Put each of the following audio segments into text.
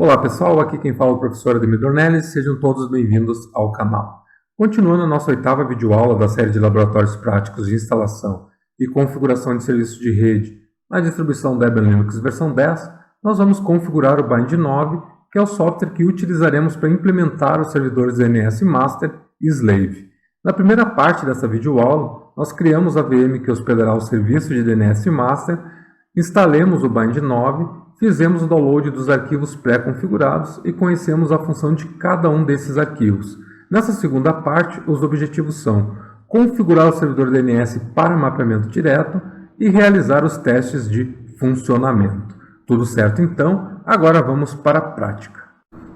Olá pessoal, aqui quem fala é o professor Ademir Dornelles, sejam todos bem-vindos ao canal. Continuando a nossa oitava videoaula da série de laboratórios práticos de instalação e configuração de serviços de rede na distribuição Debian Linux versão 10, nós vamos configurar o Bind 9, que é o software que utilizaremos para implementar os servidores DNS Master e Slave. Na primeira parte dessa videoaula, nós criamos a VM que hospedará o serviço de DNS Master, instalemos o Bind 9, fizemos o download dos arquivos pré-configurados e conhecemos a função de cada um desses arquivos. Nessa segunda parte, os objetivos são configurar o servidor DNS para mapeamento direto e realizar os testes de funcionamento. Tudo certo então? Agora vamos para a prática.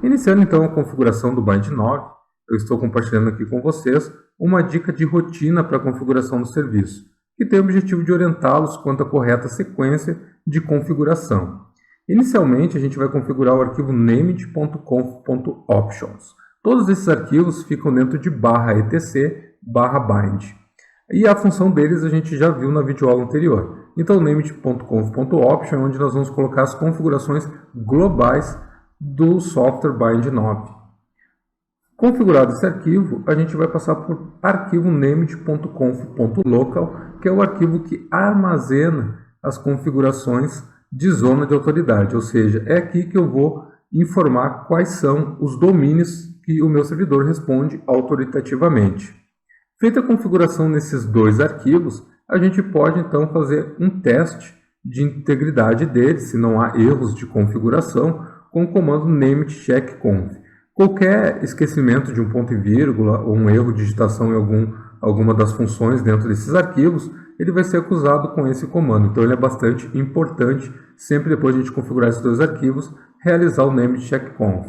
Iniciando então a configuração do Bind 9, eu estou compartilhando aqui com vocês uma dica de rotina para a configuração do serviço, que tem o objetivo de orientá-los quanto à correta sequência de configuração. Inicialmente, a gente vai configurar o arquivo named.conf.options. Todos esses arquivos ficam dentro de /etc/bind. E a função deles a gente já viu na videoaula anterior. Então, named.conf.option é onde nós vamos colocar as configurações globais do software Bind 9. Configurado esse arquivo, a gente vai passar por arquivo named.conf.local, que é o arquivo que armazena as configurações de zona de autoridade, ou seja, é aqui que eu vou informar quais são os domínios que o meu servidor responde autoritativamente. Feita a configuração nesses dois arquivos, a gente pode então fazer um teste de integridade deles, se não há erros de configuração, com o comando named-check-conf. Qualquer esquecimento de um ponto e vírgula ou um erro de digitação em alguma das funções dentro desses arquivos, ele vai ser acusado com esse comando. Então ele é bastante importante, sempre depois de a gente configurar esses dois arquivos, realizar o named-check-conf.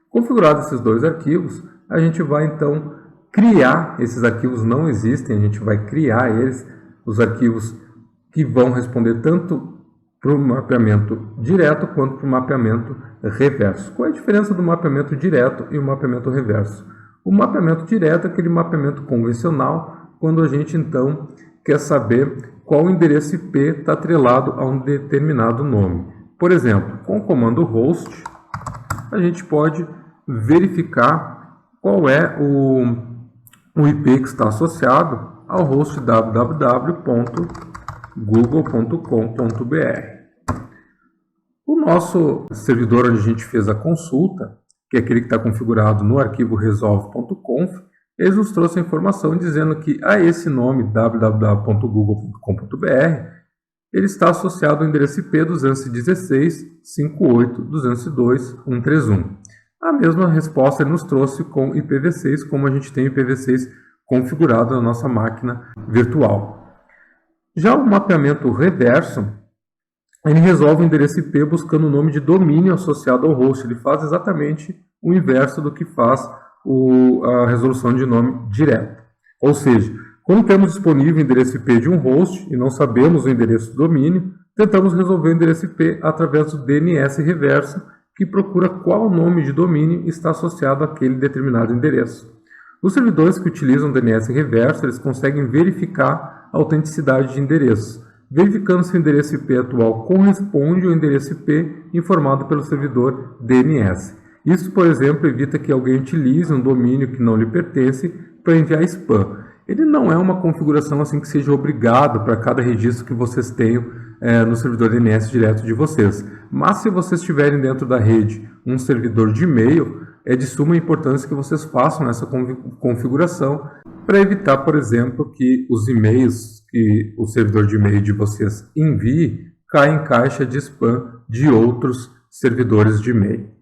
Configurados esses dois arquivos, a gente vai então criar, esses arquivos não existem, a gente vai criar eles, os arquivos que vão responder tanto para o mapeamento direto quanto para o mapeamento reverso. Qual é a diferença do mapeamento direto e o mapeamento reverso? O mapeamento direto é aquele mapeamento convencional, quando a gente então quer saber qual endereço IP está atrelado a um determinado nome. Por exemplo, com o comando host, a gente pode verificar qual é o IP que está associado ao host www.google.com.br. O nosso servidor onde a gente fez a consulta, que é aquele que está configurado no arquivo resolve.conf, eles nos trouxeram a informação dizendo que a esse nome www.google.com.br ele está associado ao endereço IP 216.58.202.131. A mesma resposta ele nos trouxe com IPv6, como a gente tem IPv6 configurado na nossa máquina virtual. Já o mapeamento reverso, ele resolve o endereço IP buscando o nome de domínio associado ao host. Ele faz exatamente o inverso do que faz a resolução de nome direto. Ou seja, quando temos disponível o endereço IP de um host e não sabemos o endereço do domínio, tentamos resolver o endereço IP através do DNS reverso, que procura qual nome de domínio está associado àquele determinado endereço. Os servidores que utilizam DNS reverso, eles conseguem verificar a autenticidade de endereços, verificando se o endereço IP atual corresponde ao endereço IP informado pelo servidor DNS. Isso, por exemplo, evita que alguém utilize um domínio que não lhe pertence para enviar spam. Ele não é uma configuração assim que seja obrigado para cada registro que vocês tenham no servidor DNS direto de vocês. Mas se vocês tiverem dentro da rede um servidor de e-mail, é de suma importância que vocês façam essa configuração para evitar, por exemplo, que os e-mails que o servidor de e-mail de vocês envie caia em caixa de spam de outros servidores de e-mail.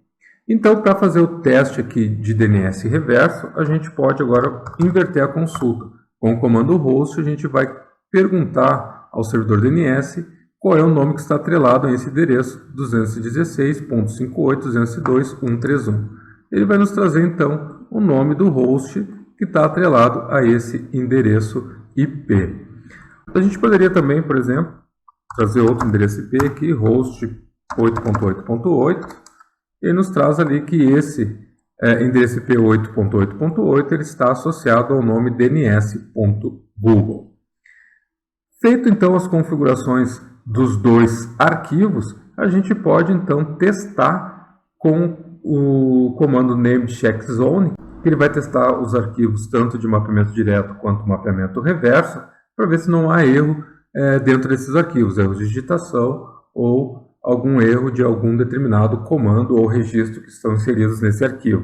Então, para fazer o teste aqui de DNS reverso, a gente pode agora inverter a consulta. Com o comando host, a gente vai perguntar ao servidor DNS qual é o nome que está atrelado a esse endereço 216.58.202.131. Ele vai nos trazer, então, o nome do host que está atrelado a esse endereço IP. A gente poderia também, por exemplo, trazer outro endereço IP aqui, host 8.8.8. Ele nos traz ali que esse endereço IP 8.8.8 ele está associado ao nome dns.google. Feito então as configurações dos dois arquivos, a gente pode então testar com o comando named_checkzone, que ele vai testar os arquivos tanto de mapeamento direto quanto mapeamento reverso, para ver se não há erro dentro desses arquivos, erros de digitação ou algum erro de algum determinado comando ou registro que estão inseridos nesse arquivo.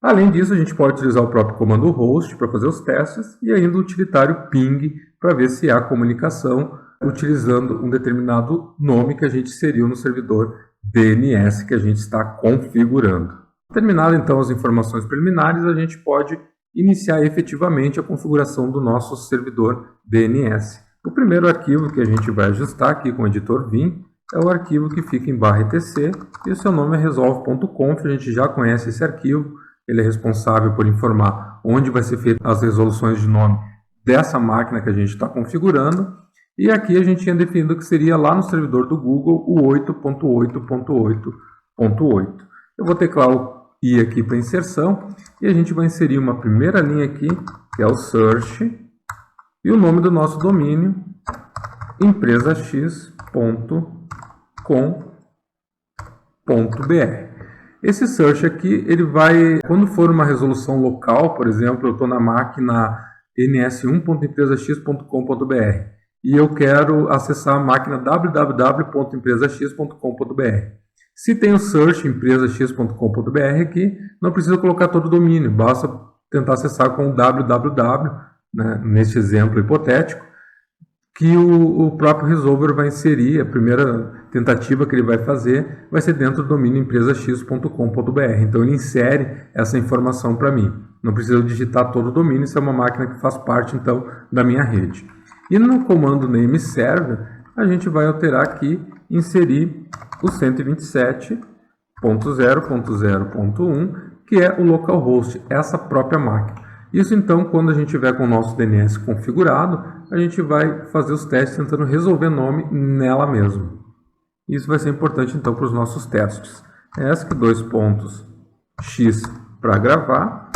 Além disso, a gente pode utilizar o próprio comando host para fazer os testes e ainda o utilitário ping para ver se há comunicação utilizando um determinado nome que a gente inseriu no servidor DNS que a gente está configurando. Terminadas então as informações preliminares, a gente pode iniciar efetivamente a configuração do nosso servidor DNS. O primeiro arquivo que a gente vai ajustar aqui com o editor Vim é o arquivo que fica em /etc e o seu nome é resolve.conf. A gente já conhece esse arquivo, ele é responsável por informar onde vai ser feita as resoluções de nome dessa máquina que a gente está configurando. E aqui a gente tinha definido que seria lá no servidor do Google o 8.8.8.8. Eu vou teclar o I aqui para inserção e a gente vai inserir uma primeira linha aqui, que é o search, e o nome do nosso domínio, empresax.com.br. Esse search aqui, ele vai, quando for uma resolução local, por exemplo, eu estou na máquina ns1.empresax.com.br e eu quero acessar a máquina www.empresax.com.br. Se tem o search empresax.com.br aqui, não precisa colocar todo o domínio, basta tentar acessar com o www, né, neste exemplo hipotético, que o próprio resolver vai inserir. A primeira tentativa que ele vai fazer vai ser dentro do domínio empresax.com.br. Então ele insere essa informação para mim. Não precisa digitar todo o domínio, isso é uma máquina que faz parte então da minha rede. E no comando name server, a gente vai alterar aqui, inserir o 127.0.0.1, que é o localhost, essa própria máquina. Isso então, quando a gente tiver com o nosso DNS configurado, a gente vai fazer os testes tentando resolver nome nela mesmo. Isso vai ser importante então para os nossos testes. ESC:*x para gravar.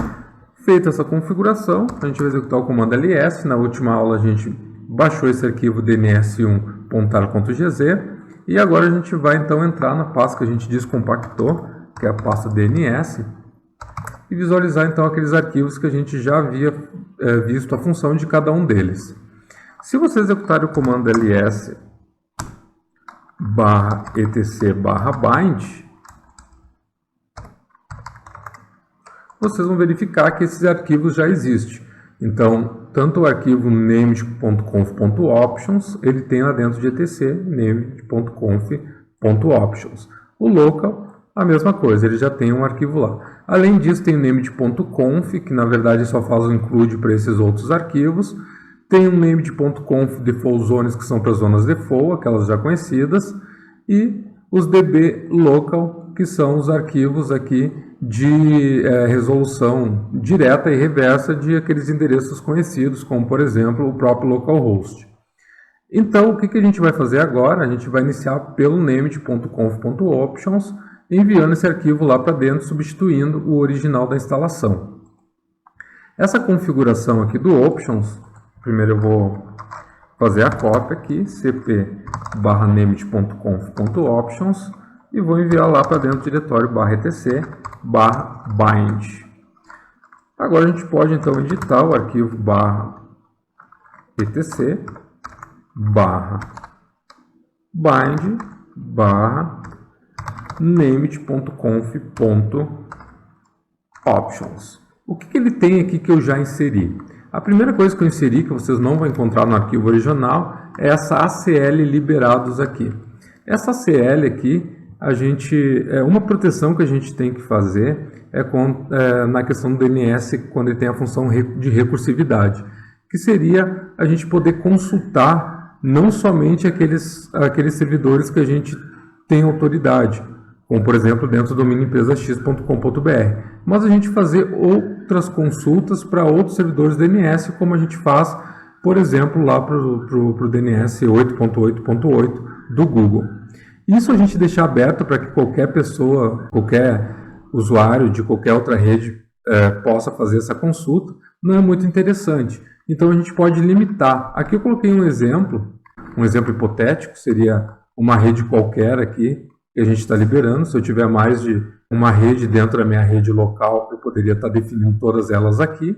Feita essa configuração, a gente vai executar o comando ls. Na última aula a gente baixou esse arquivo dns1.tar.gz e agora a gente vai então entrar na pasta que a gente descompactou, que é a pasta DNS, e visualizar então aqueles arquivos que a gente já havia visto a função de cada um deles. Se você executar o comando ls/etc/bind, vocês vão verificar que esses arquivos já existem. Então, tanto o arquivo named.conf.options, ele tem lá dentro de etc named.conf.options. O local, a mesma coisa, ele já tem um arquivo lá. Além disso, tem o named.conf, que na verdade só faz o include para esses outros arquivos. Tem o named.conf default zones, que são para as zonas default, aquelas já conhecidas. E os db local, que são os arquivos aqui de resolução direta e reversa de aqueles endereços conhecidos, como por exemplo o próprio localhost. Então, o que a gente vai fazer agora? A gente vai iniciar pelo named.conf.options, enviando esse arquivo lá para dentro, substituindo o original da instalação. Essa configuração aqui do options, primeiro eu vou fazer a cópia aqui, cp/named.conf.options, e vou enviar lá para dentro do diretório /etc/bind. Agora a gente pode então editar o arquivo /etc/bind/named.conf.options. O que ele tem aqui que eu já inseri? A primeira coisa que eu inseri, que vocês não vão encontrar no arquivo original, é essa ACL liberados aqui. Essa ACL aqui, uma proteção que a gente tem que fazer na questão do DNS, quando ele tem a função de recursividade, que seria a gente poder consultar não somente aqueles servidores que a gente tem autoridade, como por exemplo dentro do domínio empresax.com.br, mas a gente fazer outras consultas para outros servidores DNS, como a gente faz, por exemplo, lá para o DNS 8.8.8 do Google. Isso a gente deixar aberto para que qualquer pessoa, qualquer usuário de qualquer outra rede possa fazer essa consulta, não é muito interessante. Então a gente pode limitar. Aqui eu coloquei um exemplo hipotético, seria uma rede qualquer aqui, que a gente está liberando. Se eu tiver mais de uma rede dentro da minha rede local, eu poderia estar definindo todas elas aqui.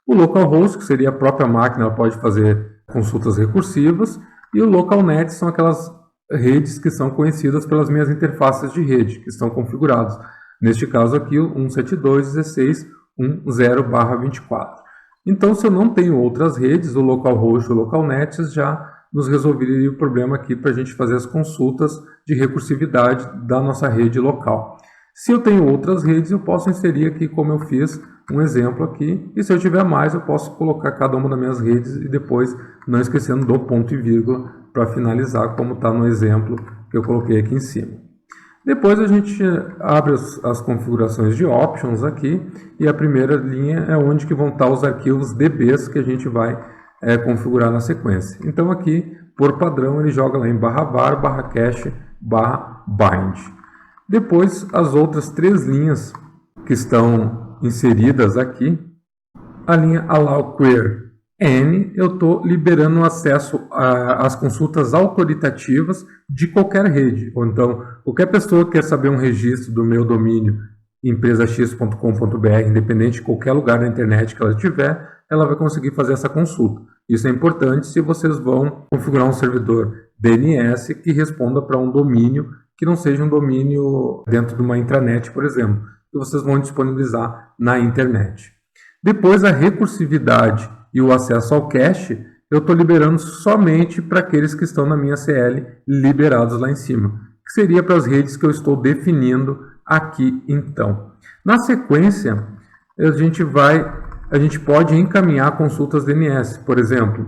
O localhost, que seria a própria máquina, ela pode fazer consultas recursivas. E o localnet são aquelas redes que são conhecidas pelas minhas interfaces de rede, que estão configuradas. Neste caso aqui, o 172.16.10/24. Então, se eu não tenho outras redes, o localhost e o localnet já nos resolveria o problema aqui para a gente fazer as consultas de recursividade da nossa rede local. Se eu tenho outras redes, eu posso inserir aqui, como eu fiz, um exemplo aqui. E se eu tiver mais, eu posso colocar cada uma das minhas redes e depois, não esquecendo do ponto e vírgula, para finalizar, como está no exemplo que eu coloquei aqui em cima. Depois a gente abre as configurações de options aqui, e a primeira linha é onde que vão estar os arquivos DBs que a gente vai configurar na sequência. Então aqui, por padrão, ele joga lá em /var, /cache, /bind. Depois, as outras três linhas que estão inseridas aqui, a linha allow query N, eu estou liberando acesso às consultas autoritativas de qualquer rede. Ou então, qualquer pessoa que quer saber um registro do meu domínio empresax.com.br, independente de qualquer lugar da internet que ela tiver, ela vai conseguir fazer essa consulta. Isso é importante se vocês vão configurar um servidor DNS que responda para um domínio que não seja um domínio dentro de uma intranet, por exemplo, que vocês vão disponibilizar na internet. Depois, a recursividade e o acesso ao cache, eu estou liberando somente para aqueles que estão na minha CL liberados lá em cima, que seria para as redes que eu estou definindo aqui então. Na sequência, a gente pode encaminhar consultas DNS. Por exemplo,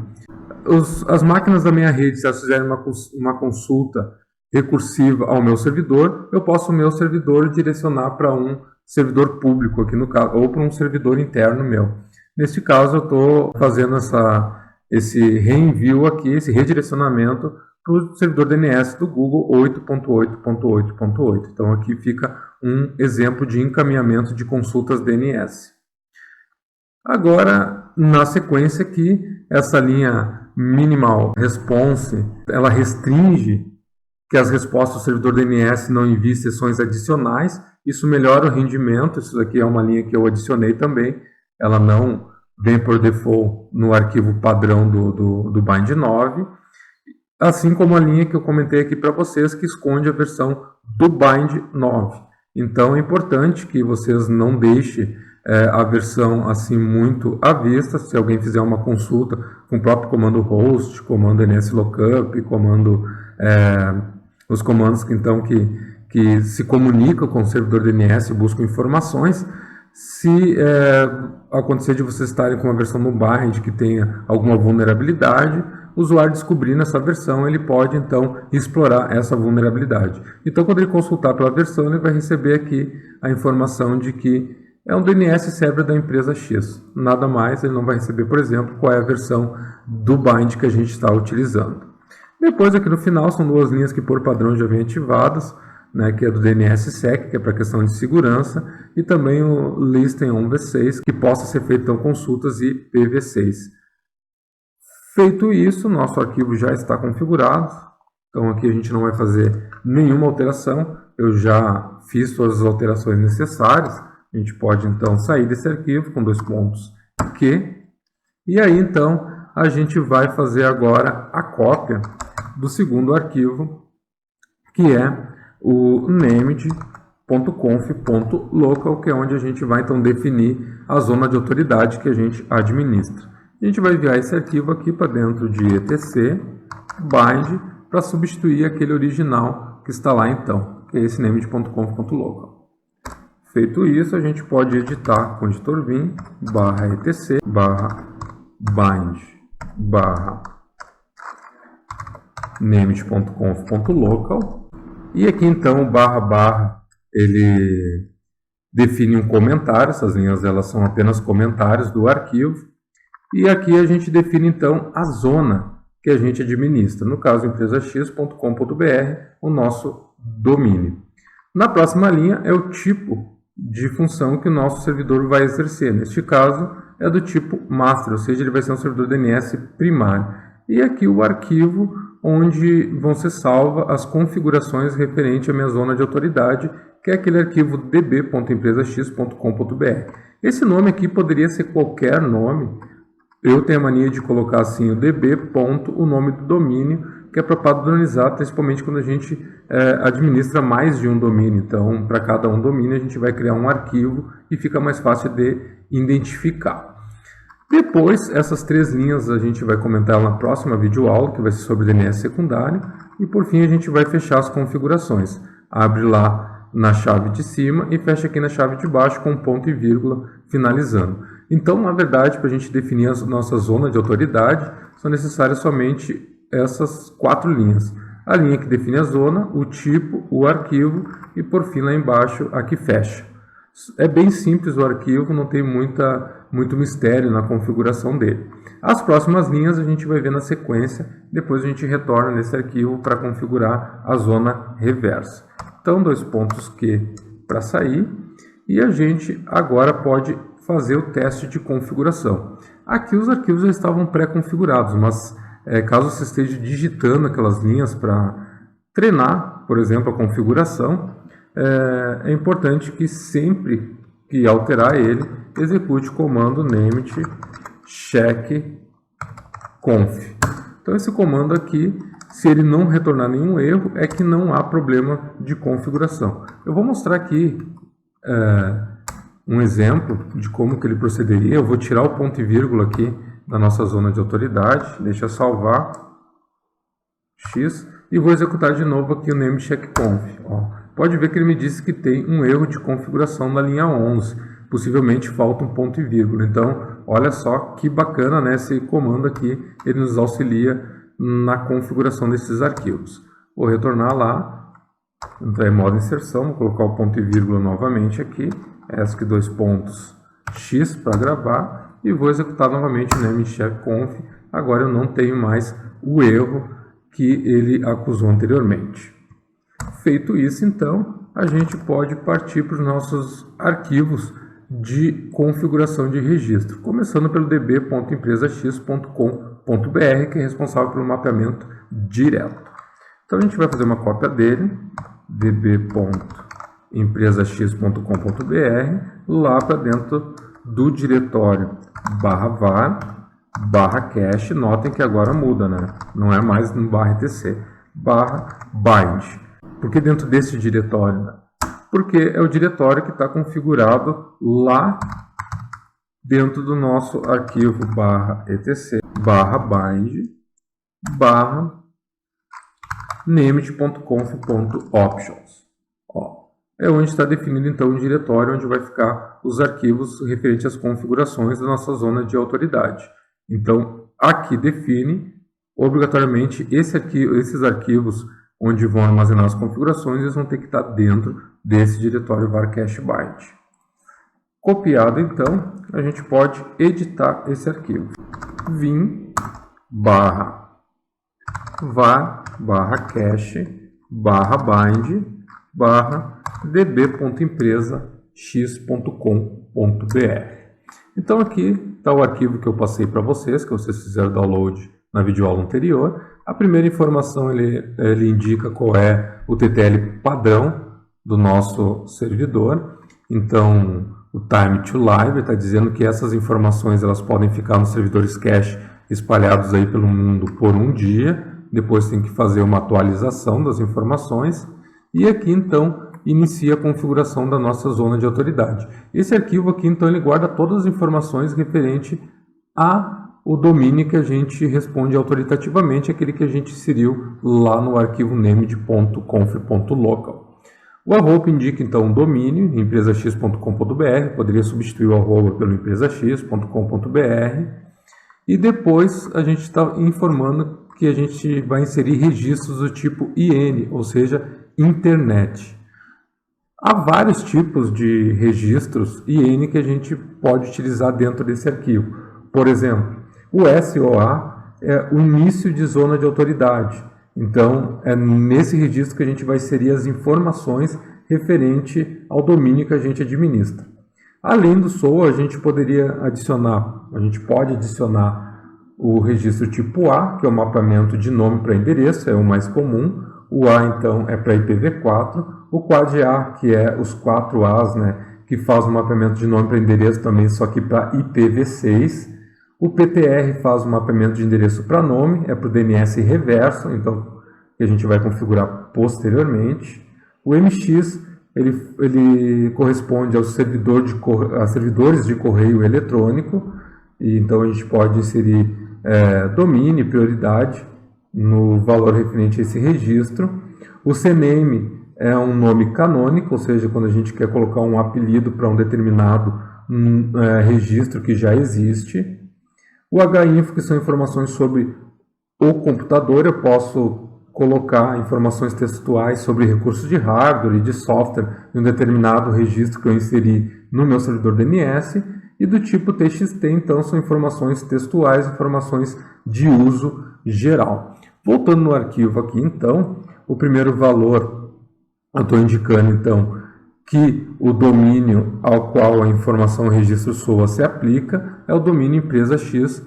as máquinas da minha rede, se elas fizerem uma consulta recursiva ao meu servidor, eu posso o meu servidor direcionar para um servidor público aqui no caso, ou para um servidor interno meu. Neste caso, eu estou fazendo esse reenvio aqui, esse redirecionamento para o servidor DNS do Google 8.8.8.8. Então aqui fica um exemplo de encaminhamento de consultas DNS. Agora, na sequência aqui, essa linha minimal response, ela restringe que as respostas do servidor DNS não enviem sessões adicionais. Isso melhora o rendimento. Isso aqui é uma linha que eu adicionei também. Ela não vem por default no arquivo padrão do Bind 9. Assim como a linha que eu comentei aqui para vocês, que esconde a versão do Bind 9. Então é importante que vocês não deixem a versão assim muito à vista. Se alguém fizer uma consulta com o próprio comando host, comando nslookup, os comandos que se comunicam com o servidor DNS e buscam informações, se acontecer de vocês estarem com uma versão no bind que tenha alguma vulnerabilidade, o usuário descobrindo essa versão, ele pode então explorar essa vulnerabilidade. Então, quando ele consultar pela versão, ele vai receber aqui a informação de que é um DNS server da empresa X. Nada mais, ele não vai receber, por exemplo, qual é a versão do bind que a gente está utilizando. Depois, aqui no final, são duas linhas que por padrão já vêm ativadas, né, que é do DNSSEC, que é para questão de segurança, e também o Listen on V6, que possa ser feito então consultas IPv6. Feito isso, nosso arquivo já está configurado. Então aqui a gente não vai fazer nenhuma alteração. Eu já fiz todas as alterações necessárias. A gente pode então sair desse arquivo com dois pontos Q. E aí então a gente vai fazer agora a cópia do segundo arquivo, que é o named.conf.local, que é onde a gente vai então definir a zona de autoridade que a gente administra. A gente vai enviar esse arquivo aqui para dentro de etc bind para substituir aquele original que está lá então, que é esse named.conf.local. Feito isso, a gente pode editar com o editor vim /etc /bind named.conf.local. E aqui então o // ele define um comentário. Essas linhas elas são apenas comentários do arquivo. E aqui a gente define então a zona que a gente administra. No caso, empresax.com.br, o nosso domínio. Na próxima linha é o tipo de função que o nosso servidor vai exercer. Neste caso é do tipo master, ou seja, ele vai ser um servidor DNS primário. E aqui o arquivo onde vão ser salvas as configurações referentes à minha zona de autoridade, que é aquele arquivo db.empresax.com.br. Esse nome aqui poderia ser qualquer nome. Eu tenho a mania de colocar assim o db. O nome do domínio, que é para padronizar, principalmente quando a gente administra mais de um domínio. Então, para cada um domínio, a gente vai criar um arquivo e fica mais fácil de identificar. Depois, essas 3 linhas a gente vai comentar na próxima videoaula, que vai ser sobre DNS secundário. E por fim, a gente vai fechar as configurações. Abre lá na chave de cima e fecha aqui na chave de baixo com ponto e vírgula, finalizando. Então, na verdade, para a gente definir a nossa zona de autoridade, são necessárias somente essas 4 linhas. A linha que define a zona, o tipo, o arquivo e, por fim, lá embaixo, a que fecha. É bem simples o arquivo, não tem muito mistério na configuração dele. As próximas linhas a gente vai ver na sequência, depois a gente retorna nesse arquivo para configurar a zona reversa. Então, 2 pontos Q para sair, e a gente agora pode fazer o teste de configuração. Aqui os arquivos já estavam pré-configurados, mas caso você esteja digitando aquelas linhas para treinar, por exemplo, a configuração, é importante que sempre que alterar ele, execute o comando nemit check conf. Então esse comando aqui, se ele não retornar nenhum erro, é que não há problema de configuração. Eu vou mostrar aqui um exemplo de como que ele procederia. Eu vou tirar o ponto e vírgula aqui da nossa zona de autoridade, deixa eu salvar X e vou executar de novo aqui o name checkconf. Pode ver que ele me disse que tem um erro de configuração na linha 11, possivelmente falta um ponto e vírgula. Então, olha só que bacana, né? Esse comando aqui, ele nos auxilia na configuração desses arquivos. Vou retornar lá, entrar em modo inserção, vou colocar o ponto e vírgula novamente aqui, ESC 2 pontos X para gravar e vou executar novamente o name checkconf. Agora eu não tenho mais o erro que ele acusou anteriormente. Feito isso, então, a gente pode partir para os nossos arquivos de configuração de registro, começando pelo db.empresax.com.br, que é responsável pelo mapeamento direto. Então, a gente vai fazer uma cópia dele, db.empresax.com.br, lá para dentro do diretório /var /cache. Notem que agora muda, né? Não é mais no /etc, /bind. Por que dentro desse diretório? Porque é o diretório que está configurado lá dentro do nosso arquivo /etc /bind /named.conf.options. É onde está definido então o diretório onde vai ficar os arquivos referentes às configurações da nossa zona de autoridade. Então, aqui define obrigatoriamente esses arquivos onde vão armazenar as configurações, eles vão ter que estar dentro desse diretório var/cache/bind. Copiado, então, a gente pode editar esse arquivo. vim /var/cache/bind /db.empresax.com.br. Então aqui está o arquivo que eu passei para vocês, que vocês fizeram download na videoaula anterior. A primeira informação ele indica qual é o TTL padrão do nosso servidor. Então o time to live está dizendo que essas informações elas podem ficar nos servidores cache espalhados aí pelo mundo por um dia. Depois tem que fazer uma atualização das informações. E aqui então inicia a configuração da nossa zona de autoridade. Esse arquivo aqui então ele guarda todas as informações referente ao domínio que a gente responde autoritativamente, aquele que a gente inseriu lá no arquivo named.conf.local. O arroba indica então o domínio, empresax.com.br, poderia substituir o arroba pelo empresax.com.br, e depois a gente está informando que a gente vai inserir registros do tipo IN, ou seja, internet. Há vários tipos de registros IN que a gente pode utilizar dentro desse arquivo. Por exemplo, o SOA é o início de zona de autoridade. Então, é nesse registro que a gente vai inserir as informações referente ao domínio que a gente administra. Além do SOA, a gente pode adicionar o registro tipo A, que é o mapeamento de nome para endereço, é o mais comum. O A, então, é para IPv4. O Quad A, que é os 4 As, né, que faz o mapeamento de nome para endereço também, só que para IPv6. O PTR faz o mapeamento de endereço para nome, é para o DNS reverso, então, que a gente vai configurar posteriormente. O MX, ele corresponde aos servidores de correio eletrônico, e então a gente pode inserir domínio e prioridade no valor referente a esse registro. O CNAME é um nome canônico, ou seja, quando a gente quer colocar um apelido para um determinado registro que já existe. O HINFO, que são informações sobre o computador, eu posso colocar informações textuais sobre recursos de hardware e de software em um determinado registro que eu inseri no meu servidor DNS. E do tipo TXT, então, são informações textuais, informações de uso geral. Voltando no arquivo aqui, então, o primeiro valor, eu estou indicando, então, que o domínio ao qual a informação registro SOA se aplica é o domínio empresax.com.br.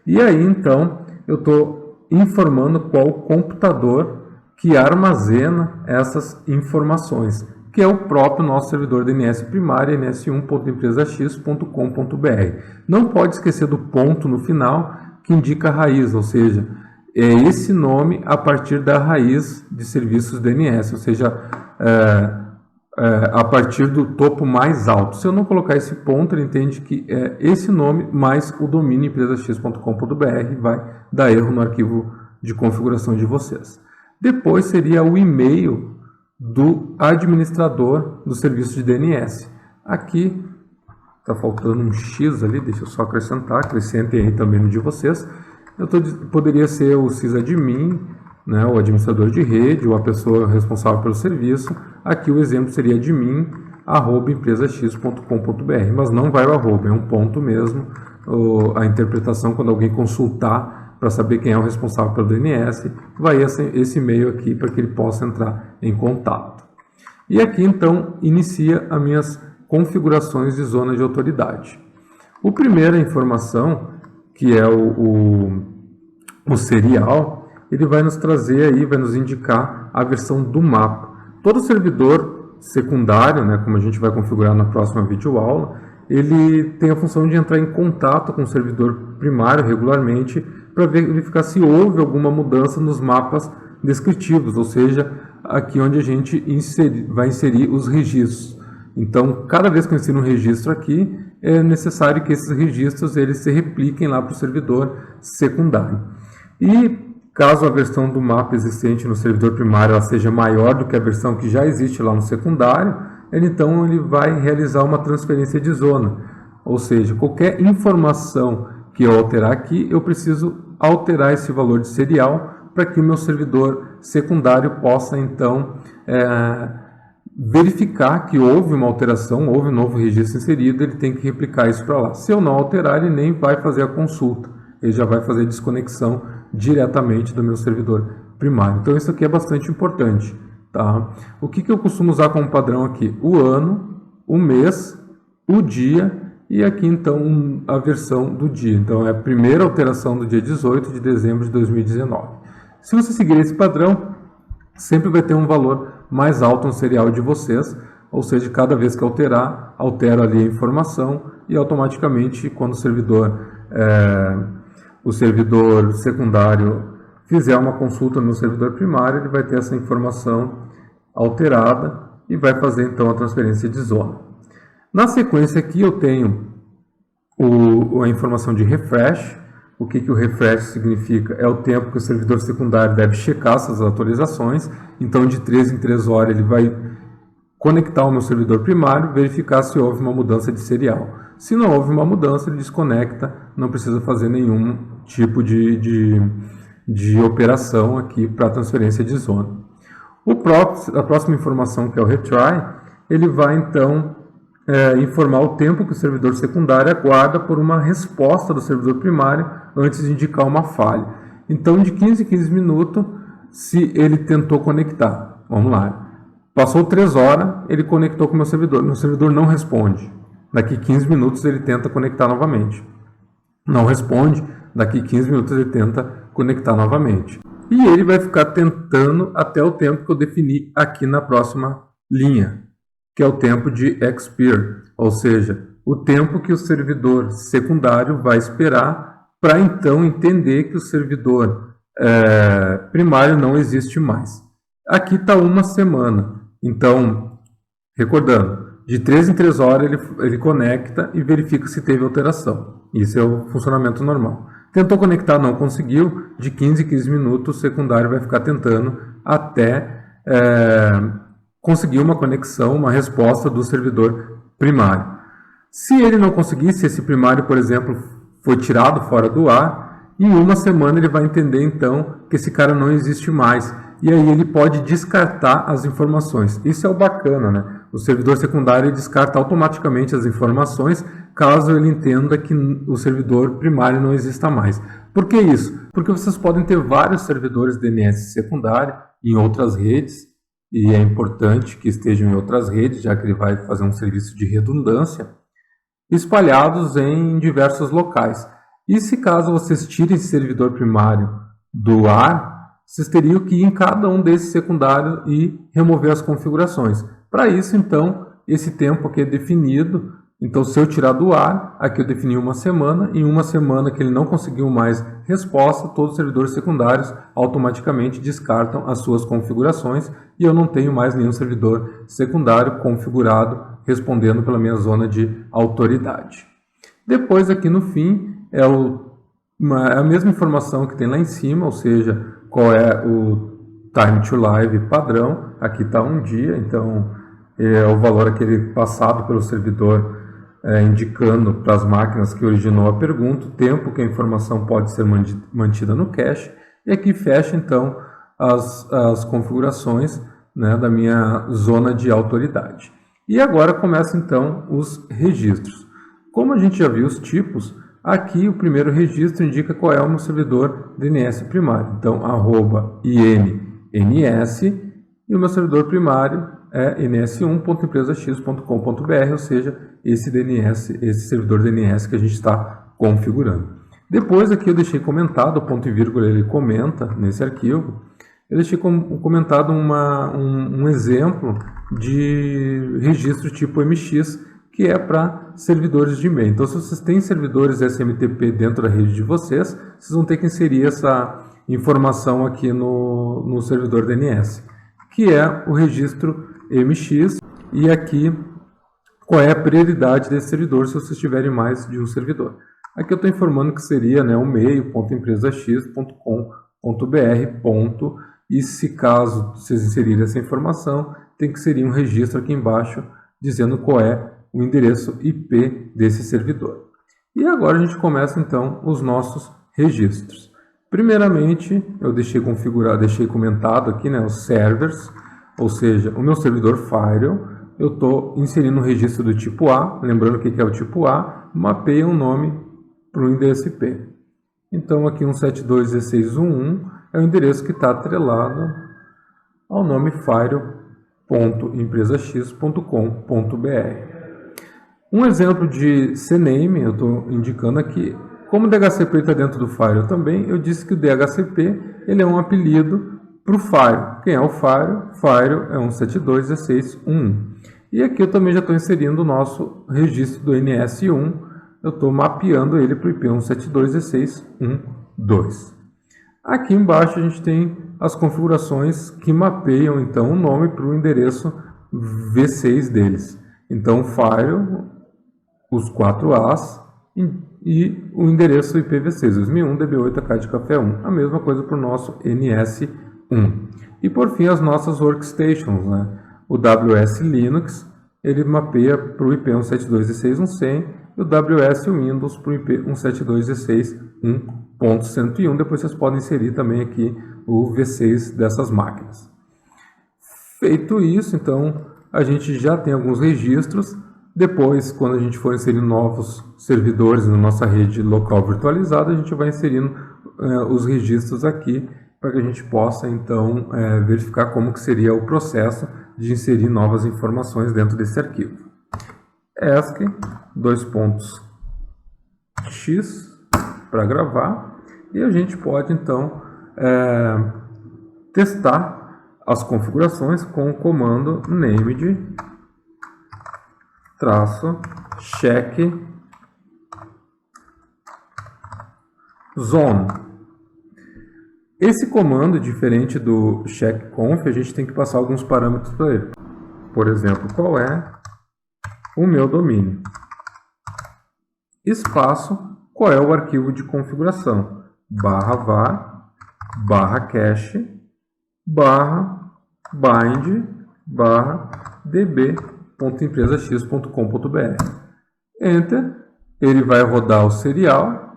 E aí, então, eu estou informando qual o computador que armazena essas informações, que é o próprio nosso servidor DNS primário, ns1.empresax.com.br. Não pode esquecer do ponto no final, que indica a raiz, ou seja, é esse nome a partir da raiz de serviços DNS, ou seja, a partir do topo mais alto. Se eu não colocar esse ponto, ele entende que é esse nome mais o domínio empresax.com.br vai dar erro no arquivo de configuração de vocês. Depois seria o e-mail do administrador do serviço de DNS. Aqui está faltando um X ali, deixa eu só acrescentar, acrescentem aí também no de vocês. Poderia ser o sysadmin, né, o administrador de rede, ou a pessoa responsável pelo serviço. Aqui o exemplo seria admin@empresax.com.br, mas não vai o arroba, é um ponto mesmo. A interpretação, quando alguém consultar para saber quem é o responsável pelo DNS, vai esse e-mail aqui para que ele possa entrar em contato. E aqui então inicia as minhas configurações de zona de autoridade. O primeira informação, que é o serial, ele vai nos trazer aí, vai nos indicar a versão do mapa. Todo servidor secundário, né, como a gente vai configurar na próxima videoaula, ele tem a função de entrar em contato com o servidor primário regularmente para verificar se houve alguma mudança nos mapas descritivos, ou seja, aqui onde a gente vai inserir os registros. Então, cada vez que eu insiro um registro aqui, é necessário que esses registros eles se repliquem lá para o servidor secundário. E caso a versão do mapa existente no servidor primário ela seja maior do que a versão que já existe lá no secundário, então ele vai realizar uma transferência de zona. Ou seja, qualquer informação que eu alterar aqui, eu preciso alterar esse valor de serial para que o meu servidor secundário possa, então, verificar que houve uma alteração, houve um novo registro inserido, ele tem que replicar isso para lá. Se eu não alterar, ele nem vai fazer a consulta, ele já vai fazer a desconexão diretamente do meu servidor primário. Então, isso aqui é bastante importante. Tá? O que eu costumo usar como padrão aqui? O ano, o mês, o dia e aqui então a versão do dia. Então é a primeira alteração do dia 18 de dezembro de 2019. Se você seguir esse padrão, sempre vai ter um valor mais alto no serial de vocês, ou seja, cada vez que alterar, altera ali a informação e automaticamente quando o servidor secundário fizer uma consulta no servidor primário, ele vai ter essa informação alterada e vai fazer então a transferência de zona. Na sequência aqui eu tenho a informação de refresh. O que o refresh significa? É o tempo que o servidor secundário deve checar essas atualizações. Então de 3 em 3 horas ele vai conectar o meu servidor primário, verificar se houve uma mudança de serial. Se não houve uma mudança, ele desconecta, não precisa fazer nenhum tipo de operação aqui para transferência de zona. A próxima informação, que é o retry, ele vai então informar o tempo que o servidor secundário aguarda por uma resposta do servidor primário antes de indicar uma falha. Então, de 15 em 15 minutos, se ele tentou conectar. Vamos lá. Passou 3 horas, ele conectou com o meu servidor não responde. daqui 15 minutos ele tenta conectar novamente. Não responde, daqui 15 minutos ele tenta conectar novamente. E ele vai ficar tentando até o tempo que eu defini aqui na próxima linha, que é o tempo de expire, ou seja, o tempo que o servidor secundário vai esperar para então entender que o servidor primário não existe mais. Aqui está uma semana, então, recordando, de 3 em 3 horas ele conecta e verifica se teve alteração. Isso é o funcionamento normal. Tentou conectar, não conseguiu, de 15 em 15 minutos o secundário vai ficar tentando até conseguir uma conexão, uma resposta do servidor primário. Se ele não conseguir, se esse primário, por exemplo, foi tirado fora do ar, em uma semana ele vai entender então que esse cara não existe mais. E aí ele pode descartar as informações. Isso é o bacana, né? O servidor secundário descarta automaticamente as informações caso ele entenda que o servidor primário não exista mais. Por que isso? Porque vocês podem ter vários servidores DNS secundário em outras redes, e é importante que estejam em outras redes, já que ele vai fazer um serviço de redundância, espalhados em diversos locais. E se caso vocês tirem esse servidor primário do ar, vocês teriam que ir em cada um desses secundários e remover as configurações. Para isso, então, esse tempo aqui é definido. Então, se eu tirar do ar, aqui eu defini uma semana. Em uma semana que ele não conseguiu mais resposta, todos os servidores secundários automaticamente descartam as suas configurações e eu não tenho mais nenhum servidor secundário configurado respondendo pela minha zona de autoridade. Depois, aqui no fim, é a mesma informação que tem lá em cima, ou seja, qual é o time to live padrão. Aqui está um dia, então é o valor aquele passado pelo servidor indicando para as máquinas que originou a pergunta, o tempo que a informação pode ser mantida no cache, e aqui fecha então as configurações, né, da minha zona de autoridade. E agora começa então os registros. Como a gente já viu os tipos, aqui o primeiro registro indica qual é o meu servidor DNS primário. Então, @INNS, e o meu servidor primário é ns1.empresax.com.br, ou seja, esse servidor DNS que a gente está configurando. Depois aqui eu deixei comentado, o ponto e vírgula ele comenta nesse arquivo, eu deixei comentado um exemplo de registro tipo MX, que é para servidores de e-mail. Então, se vocês têm servidores SMTP dentro da rede de vocês vão ter que inserir essa informação aqui no servidor DNS, que é o registro MX, e aqui qual é a prioridade desse servidor se vocês tiverem mais de um servidor. Aqui eu estou informando que seria, né, o mail.empresax.com.br, e se caso vocês inserirem essa informação, tem que inserir um registro aqui embaixo dizendo qual é o endereço IP desse servidor. E agora a gente começa então os nossos registros. Primeiramente, eu deixei comentado aqui, né, os servers, ou seja, o meu servidor Firewall. Eu estou inserindo um registro do tipo A, lembrando o que é o tipo A, mapeia um nome para o endereço IP. Então aqui 172.16.1.1 é o endereço que está atrelado ao nome firewall.empresax.com.br. Um exemplo de CNAME, eu estou indicando aqui, como o DHCP está dentro do Firewall também, eu disse que o DHCP ele é um apelido para o Firewall. Quem é o Firewall? Firewall é 172.16.1.1. E aqui eu também já estou inserindo o nosso registro do NS1, eu estou mapeando ele para o IP 172.16.1.2. Aqui embaixo a gente tem as configurações que mapeiam então o nome para o endereço V6 deles. Então, Firewall, os 4 As e o endereço IPv6, 2001 DB8 AK de café 1. A mesma coisa para o nosso NS1. E por fim, as nossas workstations, né? O WS Linux, ele mapeia para o IP 172.16.1.100 e o WS Windows para o IP 172.16.1.101. Depois vocês podem inserir também aqui o V6 dessas máquinas. Feito isso, então, a gente já tem alguns registros. Depois, quando a gente for inserir novos servidores na nossa rede local virtualizada, a gente vai inserindo os registros aqui para que a gente possa, então, verificar como que seria o processo de inserir novas informações dentro desse arquivo. ESC, X para gravar, e a gente pode então testar as configurações com o comando named -check zone. Esse comando, diferente do checkconf, a gente tem que passar alguns parâmetros para ele. Por exemplo, qual é o meu domínio? Espaço, qual é o arquivo de configuração? /var, /cache, /bind, /db.empresax.com.br. Enter, ele vai rodar o serial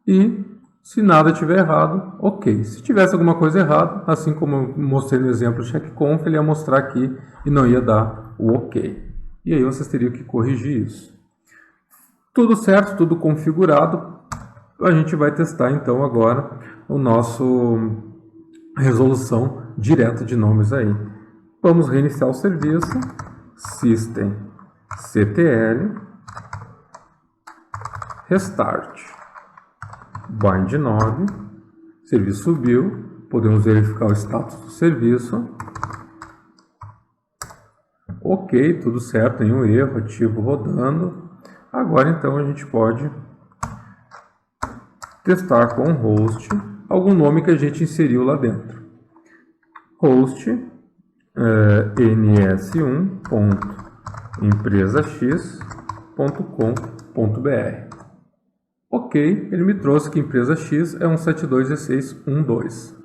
e, se nada tiver errado, ok. Se tivesse alguma coisa errada, assim como eu mostrei no exemplo checkconf, ele ia mostrar aqui e não ia dar o ok. E aí vocês teriam que corrigir isso. Tudo certo, tudo configurado, a gente vai testar então agora o nosso resolução direta de nomes aí. Vamos reiniciar o serviço, systemctl, restart, bind 9, serviço subiu, podemos verificar o status do serviço. Ok, tudo certo, nenhum erro, ativo rodando. Agora então a gente pode testar com o host algum nome que a gente inseriu lá dentro. Host ns1.empresax.com.br. Ok, ele me trouxe que empresa X é um 721612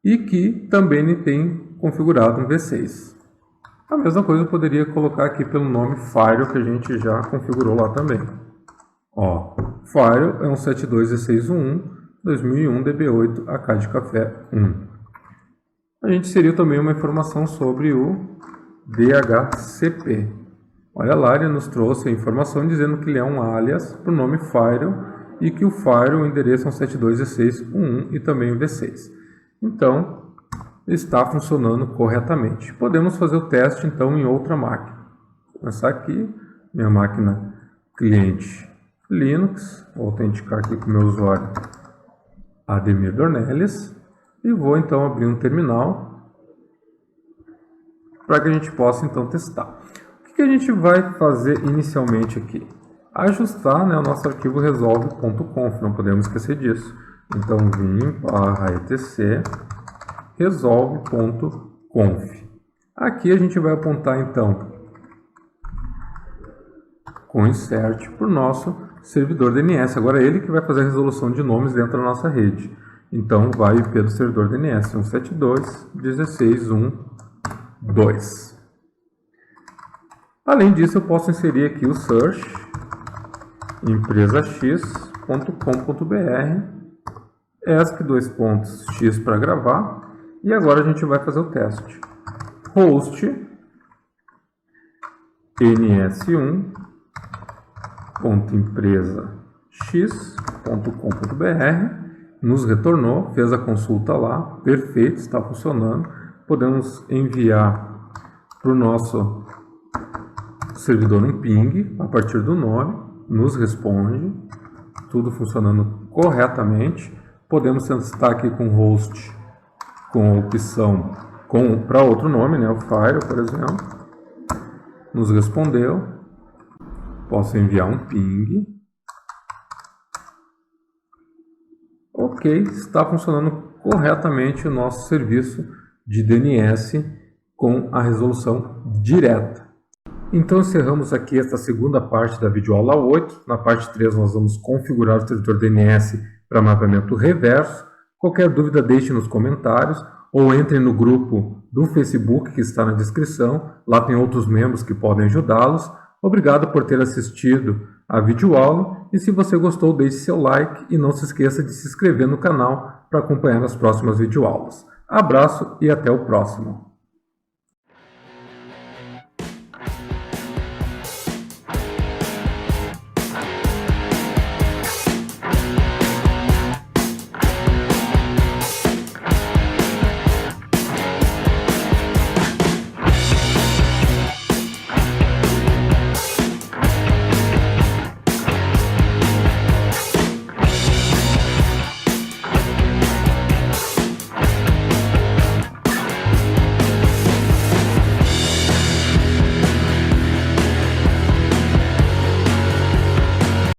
e que também tem configurado um V6. A mesma coisa eu poderia colocar aqui pelo nome Fire, que a gente já configurou lá também. Ó, Fire é um 721611 2001 DB8 AK de café 1. A gente inseriu também uma informação sobre o DHCP. Olha lá, ele nos trouxe a informação dizendo que ele é um alias para o nome Fire e que o Fire, o endereço é um 721611 e também o V6. Então, está funcionando corretamente. Podemos fazer o teste então em outra máquina. Vou começar aqui, minha máquina cliente Linux, vou autenticar aqui com o meu usuário Ademir Dornelles e vou então abrir um terminal para que a gente possa então testar. O que a gente vai fazer inicialmente aqui? Ajustar, né, o nosso arquivo resolve.conf, não podemos esquecer disso. Então vim/etc resolve.conf. Aqui a gente vai apontar então com insert para o nosso servidor DNS. Agora é ele que vai fazer a resolução de nomes dentro da nossa rede. Então vai o IP do servidor DNS 172.16.1.2. Além disso, eu posso inserir aqui o search empresax.com.br ESC:*x para gravar. E agora a gente vai fazer o teste. Host ns1.empresax.com.br nos retornou, fez a consulta lá, perfeito, está funcionando. Podemos enviar para o nosso servidor um ping a partir do nome, nos responde, tudo funcionando corretamente. Podemos testar aqui com host com a opção para outro nome, né, o Fire, por exemplo, nos respondeu. Posso enviar um ping. Ok, está funcionando corretamente o nosso serviço de DNS com a resolução direta. Então encerramos aqui esta segunda parte da videoaula 8. Na parte 3 nós vamos configurar o servidor DNS para mapeamento reverso. Qualquer dúvida deixe nos comentários ou entre no grupo do Facebook que está na descrição. Lá tem outros membros que podem ajudá-los. Obrigado por ter assistido a videoaula e se você gostou deixe seu like e não se esqueça de se inscrever no canal para acompanhar as próximas videoaulas. Abraço e até o próximo.